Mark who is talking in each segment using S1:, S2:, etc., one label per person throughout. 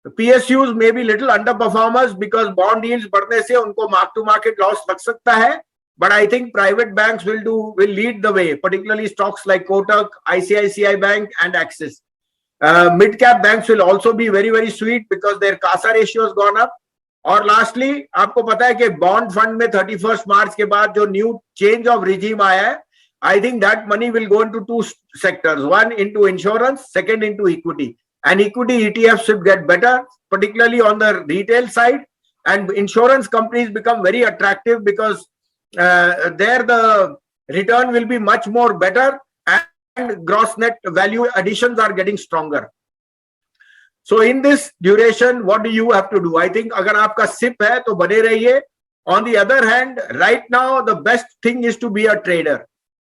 S1: PSUs may be little underperformers because bond yields बढ़ने से उनको mark to market loss लग सकता है, but I think private banks will lead the way, particularly stocks like Kotak, ICICI Bank and Axis. Mid cap banks will also be very very sweet because their CASA ratio has gone up. और lastly आपको पता है कि bond fund में 31 मार्च के बाद जो new change of regime आया है, I think that money will go into two sectors, one into insurance, second into equity. And equity ETFs should get better, particularly on the retail side, and insurance companies become very attractive because there the return will be much more better and gross net value additions are getting stronger. So in this duration, what do you have to do? I think अगर आपका SIP है तो बने रहिए. On the other hand, right now the best thing is to be a trader.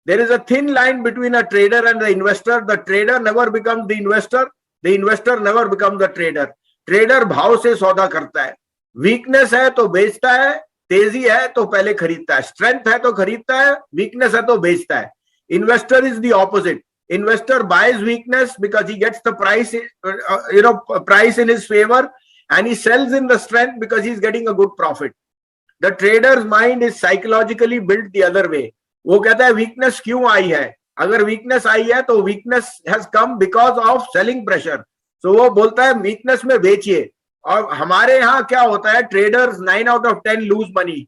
S1: There is a thin line between a trader and the investor. The trader never becomes the investor. The investor never becomes the trader. Trader भाव से सौदा करता है. Weakness है तो बेचता है, तेजी है तो पहले खरीदता है, स्ट्रेंथ है तो खरीदता है, वीकनेस है तो बेचता है. Investor is the opposite. Investor buys weakness because he gets the price, price in his favor, and he sells in the strength because he's getting a good profit. The trader's mind is psychologically built the other way. वो कहता है weakness क्यों आई है? अगर weakness आई है तो weakness has come because of selling pressure. So वो बोलता है वीकनेस में बेचिए. और हमारे यहाँ क्या होता है, traders 9 out of 10 lose money.